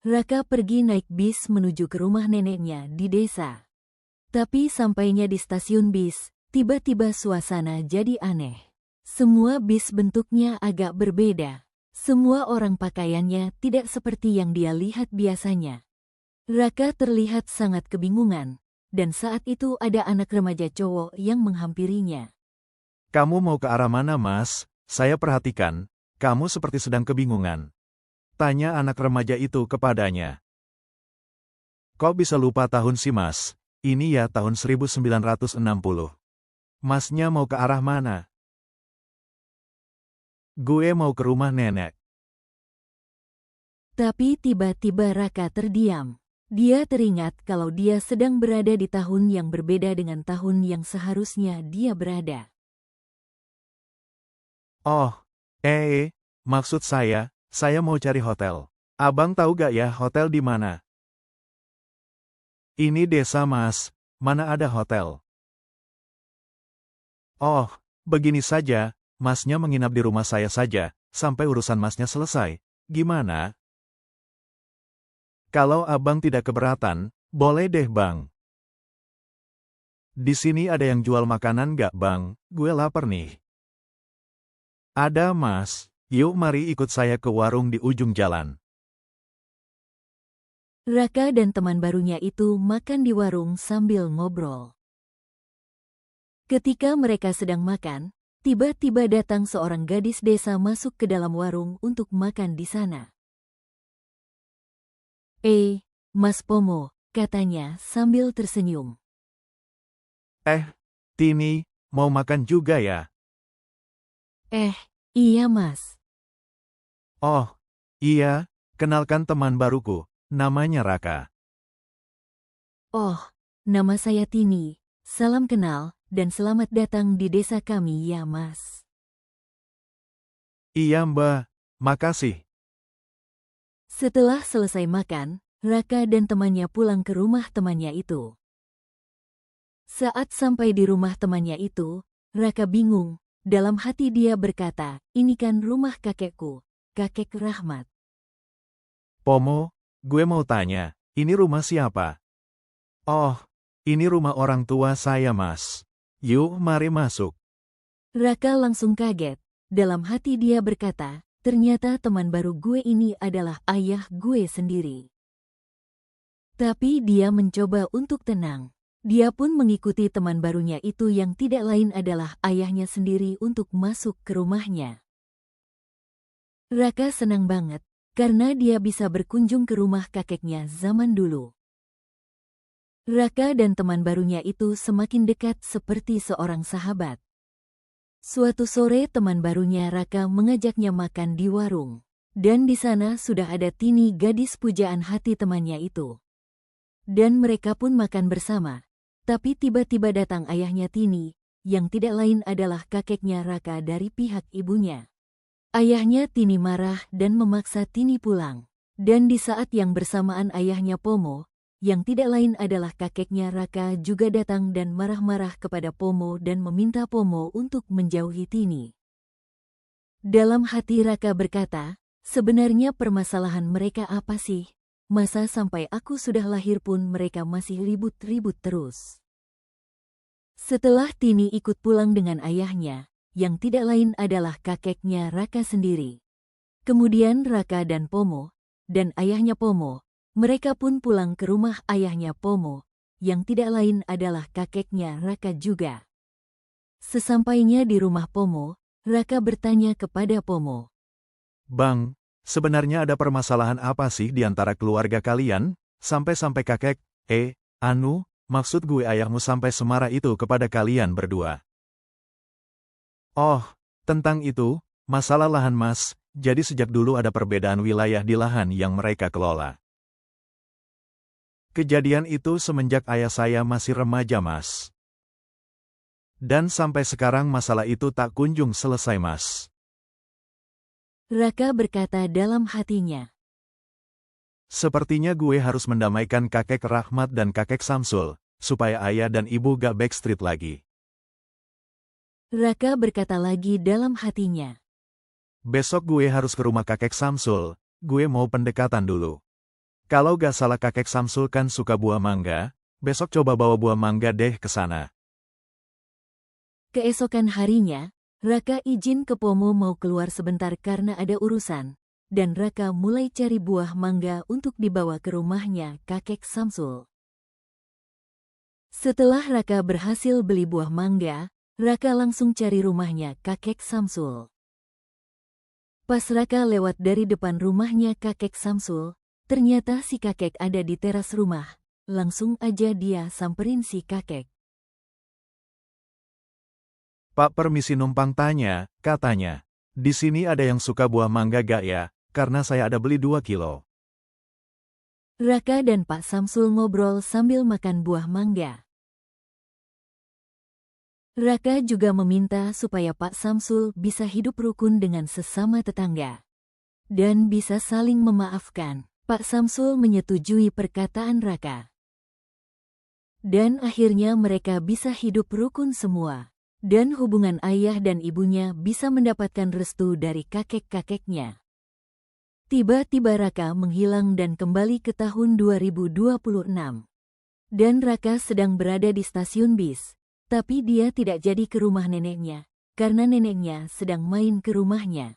Raka pergi naik bis menuju ke rumah neneknya di desa. Tapi sampainya di stasiun bis, tiba-tiba suasana jadi aneh. Semua bis bentuknya agak berbeda. Semua orang pakaiannya tidak seperti yang dia lihat biasanya. Raka terlihat sangat kebingungan, dan saat itu ada anak remaja cowok yang menghampirinya. Kamu mau ke arah mana, Mas? Saya perhatikan, kamu seperti sedang kebingungan. Tanya anak remaja itu kepadanya. Kok bisa lupa tahun sih, Mas? Ini ya tahun 1960. Masnya mau ke arah mana? Gue mau ke rumah nenek. Tapi tiba-tiba Raka terdiam. Dia teringat kalau dia sedang berada di tahun yang berbeda dengan tahun yang seharusnya dia berada. Oh, maksud saya mau cari hotel. Abang tahu gak ya hotel di mana? Ini desa, Mas. Mana ada hotel? Oh, begini saja, Masnya menginap di rumah saya saja, sampai urusan Masnya selesai. Gimana? Kalau abang tidak keberatan, boleh deh, Bang. Di sini ada yang jual makanan gak, Bang? Gue lapar nih. Ada, Mas. Yuk mari ikut saya ke warung di ujung jalan. Raka dan teman barunya itu makan di warung sambil ngobrol. Ketika mereka sedang makan, tiba-tiba datang seorang gadis desa masuk ke dalam warung untuk makan di sana. Mas Pomo, katanya sambil tersenyum. Tini, mau makan juga ya? Iya Mas. Oh, iya, kenalkan teman baruku, namanya Raka. Oh, nama saya Tini. Salam kenal, dan selamat datang di desa kami ya Mas. Iya Mbak, makasih. Setelah selesai makan, Raka dan temannya pulang ke rumah temannya itu. Saat sampai di rumah temannya itu, Raka bingung. Dalam hati dia berkata, ini kan rumah kakekku, kakek Rahmat. Pomo, gue mau tanya, ini rumah siapa? Oh, ini rumah orang tua saya, Mas. Yuk, mari masuk. Raka langsung kaget. Dalam hati dia berkata, ternyata teman baru gue ini adalah ayah gue sendiri. Tapi dia mencoba untuk tenang. Dia pun mengikuti teman barunya itu yang tidak lain adalah ayahnya sendiri untuk masuk ke rumahnya. Raka senang banget, karena dia bisa berkunjung ke rumah kakeknya zaman dulu. Raka dan teman barunya itu semakin dekat seperti seorang sahabat. Suatu sore teman barunya Raka mengajaknya makan di warung. Dan di sana sudah ada Tini, gadis pujaan hati temannya itu. Dan mereka pun makan bersama. Tapi tiba-tiba datang ayahnya Tini, yang tidak lain adalah kakeknya Raka dari pihak ibunya. Ayahnya Tini marah dan memaksa Tini pulang. Dan di saat yang bersamaan ayahnya Pomo, yang tidak lain adalah kakeknya Raka juga datang dan marah-marah kepada Pomo dan meminta Pomo untuk menjauhi Tini. Dalam hati Raka berkata, sebenarnya permasalahan mereka apa sih? Masa sampai aku sudah lahir pun mereka masih ribut-ribut terus. Setelah Tini ikut pulang dengan ayahnya, yang tidak lain adalah kakeknya Raka sendiri. Kemudian Raka dan Pomo, dan ayahnya Pomo, mereka pun pulang ke rumah ayahnya Pomo, yang tidak lain adalah kakeknya Raka juga. Sesampainya di rumah Pomo, Raka bertanya kepada Pomo. Bang, sebenarnya ada permasalahan apa sih di antara keluarga kalian? Sampai-sampai kakek, maksud gue ayahmu sampai semarah itu kepada kalian berdua. Oh, tentang itu, masalah lahan Mas, jadi sejak dulu ada perbedaan wilayah di lahan yang mereka kelola. Kejadian itu semenjak ayah saya masih remaja, Mas. Dan sampai sekarang masalah itu tak kunjung selesai, Mas. Raka berkata dalam hatinya. Sepertinya gue harus mendamaikan kakek Rahmat dan kakek Samsul, supaya ayah dan ibu gak backstreet lagi. Raka berkata lagi dalam hatinya. Besok gue harus ke rumah kakek Samsul, gue mau pendekatan dulu. Kalau gak salah kakek Samsul kan suka buah mangga, besok coba bawa buah mangga deh ke sana. Keesokan harinya, Raka izin ke Pomo mau keluar sebentar karena ada urusan, dan Raka mulai cari buah mangga untuk dibawa ke rumahnya kakek Samsul. Setelah Raka berhasil beli buah mangga, Raka langsung cari rumahnya kakek Samsul. Pas Raka lewat dari depan rumahnya kakek Samsul, ternyata si kakek ada di teras rumah. Langsung aja dia samperin si kakek. Pak permisi numpang tanya, katanya. Di sini ada yang suka buah mangga gak ya? Karena saya ada beli 2 kilo. Raka dan Pak Samsul ngobrol sambil makan buah mangga. Raka juga meminta supaya Pak Samsul bisa hidup rukun dengan sesama tetangga. Dan bisa saling memaafkan. Pak Samsul menyetujui perkataan Raka. Dan akhirnya mereka bisa hidup rukun semua. Dan hubungan ayah dan ibunya bisa mendapatkan restu dari kakek-kakeknya. Tiba-tiba Raka menghilang dan kembali ke tahun 2026. Dan Raka sedang berada di stasiun bis, tapi dia tidak jadi ke rumah neneknya, karena neneknya sedang main ke rumahnya.